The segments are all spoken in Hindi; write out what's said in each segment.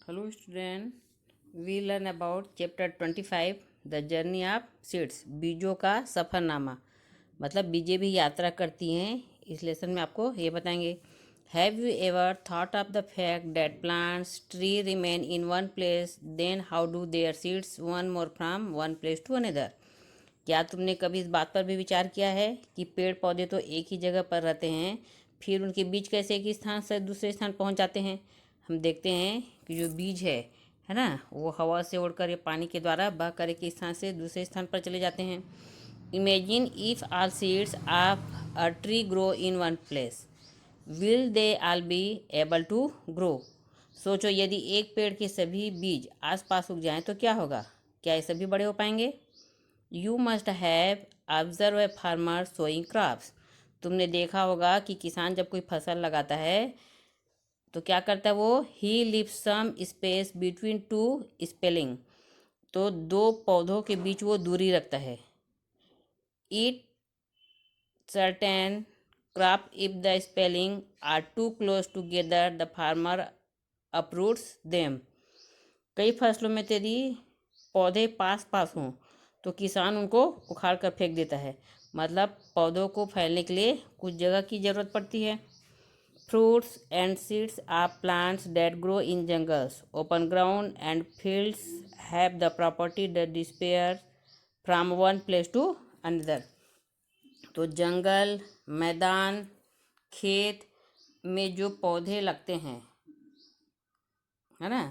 Hello student, we learn about chapter 25 the journey of seeds. बीजों का सफ़रनामा, मतलब बीजें भी यात्रा करती हैं। इस लेसन में आपको ये बताएंगे। Have you ever thought of the fact that plants tree remain in one place, then how do their seeds one more from one place to another. क्या तुमने कभी इस बात पर भी विचार किया है कि पेड़ पौधे तो एक ही जगह पर रहते हैं, फिर उनके बीज कैसे एक स्थान से दूसरे स्थान पहुंच जाते हैं। हम देखते हैं कि जो बीज है ना, वो हवा से उड़कर या पानी के द्वारा बह कर एक स्थान से दूसरे स्थान पर चले जाते हैं। Imagine if all seeds of a tree grow in one place, will they all be able to grow. सोचो, यदि एक पेड़ के सभी बीज आसपास उग जाएं तो क्या होगा? क्या ये सभी बड़े हो पाएंगे? You must have observe a farmer sowing crops. तुमने देखा होगा कि किसान जब कोई फसल लगाता है तो क्या करता है वो? He leave some space between two spelling. तो दो पौधों के बीच वो दूरी रखता है। It certain crop if the spelling are too close together the farmer uproots them. कई फसलों में यदि पौधे पास पास हों तो किसान उनको उखाड़ कर फेंक देता है। मतलब पौधों को फैलने के लिए कुछ जगह की ज़रूरत पड़ती है। Fruits and seeds are plants that grow in jungles, open ground and fields have the property that disappear from one place to another। तो जंगल, मैदान, खेत में जो पौधे लगते हैं, है ना,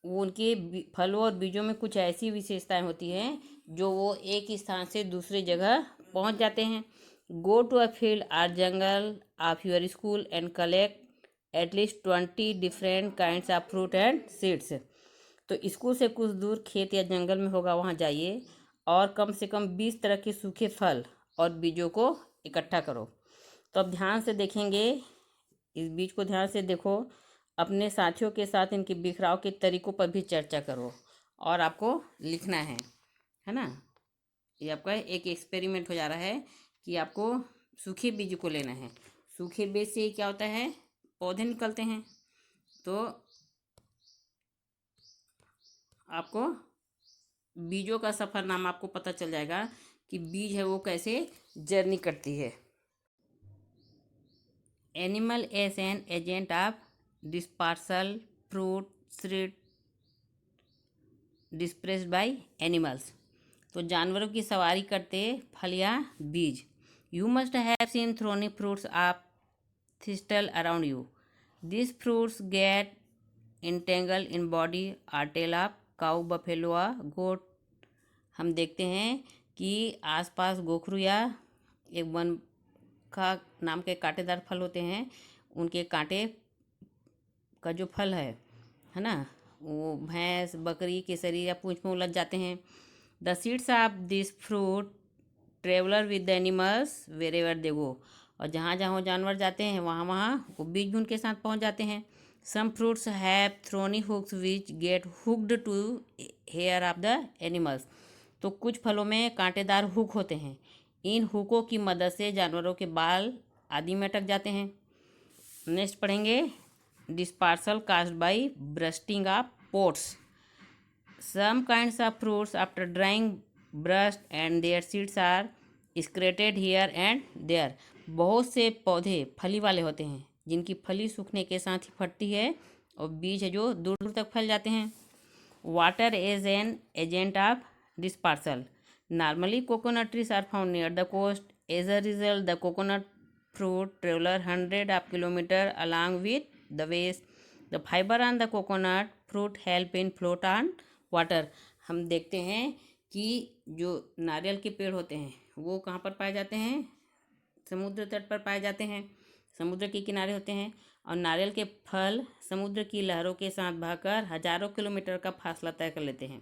वो उनके फलों और बीजों में कुछ ऐसी विशेषताएं होती हैं जो वो एक स्थान से दूसरी जगह पहुंच जाते हैं। Go to a field or jungle of your school and collect at least 20 different kinds of fruit and seeds. तो स्कूल से कुछ दूर खेत या जंगल में होगा, वहाँ जाइए और कम से कम 20 तरह के सूखे फल और बीजों को इकट्ठा करो। तो अब ध्यान से देखेंगे, इस बीज को ध्यान से देखो। अपने साथियों के साथ इनके बिखराव के तरीकों पर भी चर्चा करो और आपको लिखना है ना। ये आपका एक एक्सपेरिमेंट हो जा रहा है कि आपको सूखे बीज को लेना है। सूखे बीज से क्या होता है? पौधे निकलते हैं। तो आपको बीजों का सफ़रनामा आपको पता चल जाएगा कि बीज है वो कैसे जर्नी करती है। Animal as an agent of dispersal fruit seed dispersed by animals. तो जानवरों की सवारी करते फल या बीज। You must have seen thorny fruits of thistle around you. This fruits get entangle in body or tail of cow, buffalo, goat. हम देखते हैं कि आसपास गोखरू या एक वन का नाम के कांटेदार फल होते हैं, उनके कांटे का जो फल है ना, वो भैंस, बकरी के शरीर या पूंछ में उलझ जाते हैं। The seeds of this fruit traveller with the animals where ever they go. और जहाँ जहाँ वो जानवर जाते हैं वहाँ वहाँ वो बीज भी उनके साथ पहुँच जाते हैं। Some fruits have thorny hooks which get hooked to hair of the animals. तो कुछ फलों में कांटेदार हुक होते हैं। इन हुकों की मदद से जानवरों के बाल आदि में अटक जाते हैं। नेक्स्ट पढ़ेंगे dispersal caused by bursting of pods. Some kinds of fruits after drying burst and their seeds are excreted here and there। बहुत से पौधे फली वाले होते हैं जिनकी फली सूखने के साथ ही फटती है और बीज है जो दूर दूर तक फैल जाते हैं। Water as an agent of dispersal. Normally coconut trees are found near the coast. As a result the coconut fruit traveler 100 of kilometer along with the waste। The fiber on the coconut fruit help in float on water। हम देखते हैं कि जो नारियल के पेड़ होते हैं वो कहाँ पर पाए जाते हैं? समुद्र तट पर पाए जाते हैं, समुद्र के किनारे होते हैं। और नारियल के फल समुद्र की लहरों के साथ बहकर हजारों किलोमीटर का फासला तय कर लेते हैं।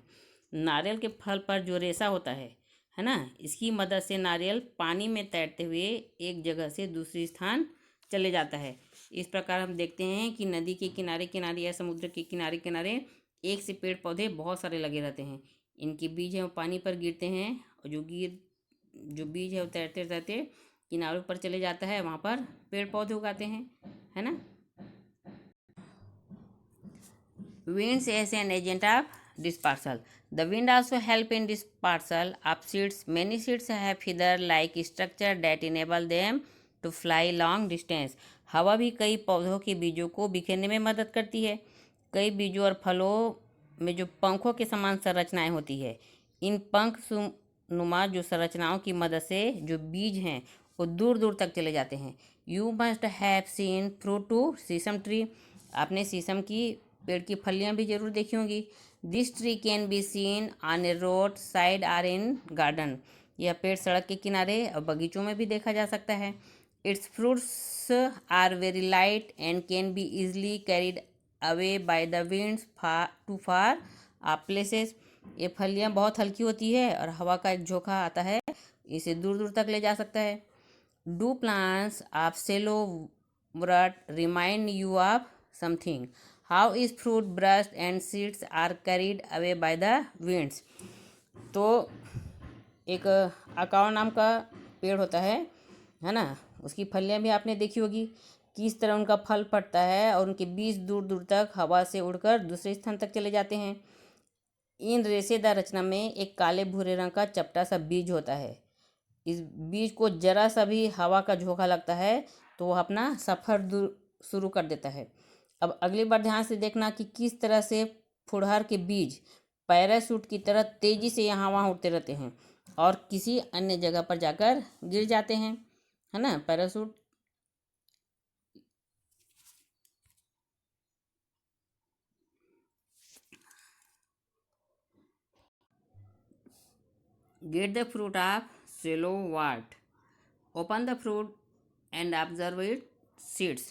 नारियल के फल पर जो रेशा होता है ना, इसकी मदद से नारियल पानी में तैरते हुए एक जगह से दूसरी स्थान चले जाता है। इस प्रकार हम देखते हैं कि नदी के किनारे किनारे या समुद्र के किनारे किनारे एक से पेड़ पौधे बहुत सारे लगे रहते हैं। इनके बीज हैं वो पानी पर गिरते हैं और जो बीज है वो तैरते तैरते किनारों पर चले जाता है, वहाँ पर पेड़ पौधे उगाते हैं, है ना। Winds as an agent of dispersal. The wind also help in dispersal of seeds. Many seeds have feather-like structure that enable them to fly long distance. हवा भी कई पौधों के बीजों को बिखेरने में मदद करती है। कई बीजों और फलों में जो पंखों के समान संरचनाएं होती है, इन पंख नुमा जो संरचनाओं की मदद से जो बीज हैं वो दूर दूर तक चले जाते हैं। You must have seen fruit to sheesham tree. आपने शीशम की पेड़ की फलियां भी जरूर देखी होंगी। This tree can be seen on a road side or in garden. यह पेड़ सड़क के किनारे और बगीचों में भी देखा जा सकता है। Its fruits are very light and can be easily carried away by the winds to far places. ये फलियां बहुत हल्की होती है और हवा का एक झोंका आता है, इसे दूर दूर तक ले जा सकता है। डू प्लांट्स ऑफ सेलो रट remind you of something? How is fruit burst and seeds are carried away by the winds? तो एक अकाव नाम का पेड़ होता है ना, उसकी फलियां भी आपने देखी होगी, किस तरह उनका फल फटता है और उनके बीज दूर दूर तक हवा से उड़कर दूसरे स्थान तक चले जाते हैं। इन रेशेदार रचना में एक काले भूरे रंग का चपटा सा बीज होता है। इस बीज को जरा सा भी हवा का झोंका लगता है तो वह अपना सफ़र शुरू कर देता है। अब अगली बार ध्यान से देखना कि किस तरह से फुड़हर के बीज पैराशूट की तरह तेज़ी से यहाँ वहाँ उड़ते रहते हैं और किसी अन्य जगह पर जाकर गिर जाते हैं, है ना। Parachute Get the fruit of shallow wort. Open the fruit and observe its seeds.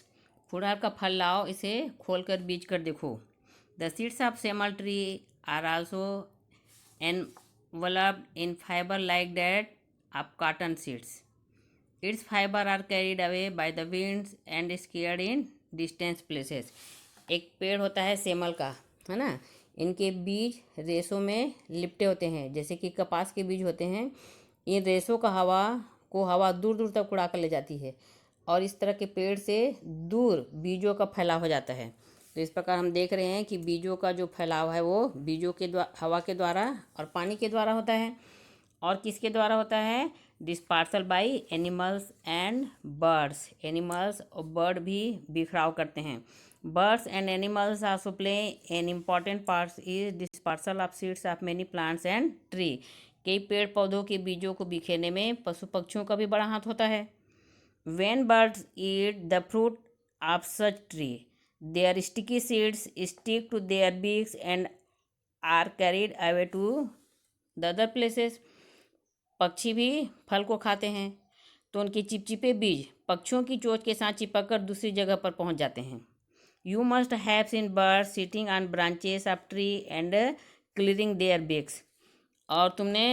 फुड़हर का फल लाओ, इसे खोलकर बीज कर देखो। The seeds of सेमल tree are also enveloped in fiber like that of cotton seeds. Its fiber are carried away by the winds and scattered in distant places. एक पेड़ होता है सेमल का, है ना। इनके बीज रेशों में लिपटे होते हैं, जैसे कि कपास के बीज होते हैं। इन रेशों का हवा दूर दूर तक उड़ा कर ले जाती है और इस तरह के पेड़ से दूर बीजों का फैलाव हो जाता है। तो इस प्रकार हम देख रहे हैं कि बीजों का जो फैलाव है वो बीजों के द्वारा, हवा के द्वारा और पानी के द्वारा होता है। और किसके द्वारा होता है? Dispersal by animals and birds. Animals और बर्ड भी बिखराव करते हैं। Birds and animals also play an important part is dispersal of seeds of many plants and tree. कई पेड़ पौधों के बीजों को बिखेरने में पशु पक्षियों का भी बड़ा हाथ होता है। When birds eat the fruit of such tree, their sticky seeds stick to their beaks and are carried away to the other places. पक्षी भी फल को खाते हैं तो उनके चिपचिपे बीज पक्षियों की चोंच के साथ चिपक कर दूसरी जगह पर पहुंच जाते हैं। You must have seen birds sitting on branches of tree and clearing their beaks. और तुमने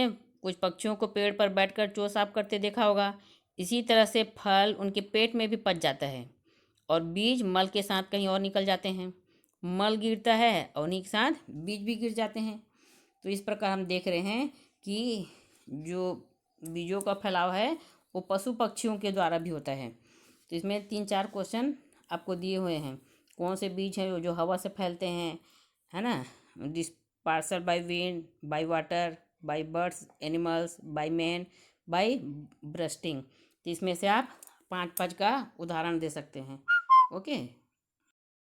कुछ पक्षियों को पेड़ पर बैठकर चोंच साफ करते देखा होगा। इसी तरह से फल उनके पेट में भी पच जाता है और बीज मल के साथ कहीं और निकल जाते हैं। मल गिरता है और उन्हीं के साथ बीज भी गिर जाते हैं। तो इस प्रकार हम देख रहे हैं कि जो बीजों का फैलाव है वो पशु पक्षियों के द्वारा भी होता है। तो इसमें 3-4 क्वेश्चन आपको दिए हुए हैं। कौन से बीज हैं जो हवा से फैलते हैं, है ना। Dispersal by wind, by water, by birds, animals, by man, by bursting. तो इसमें से आप 5-5 का उदाहरण दे सकते हैं। ओके।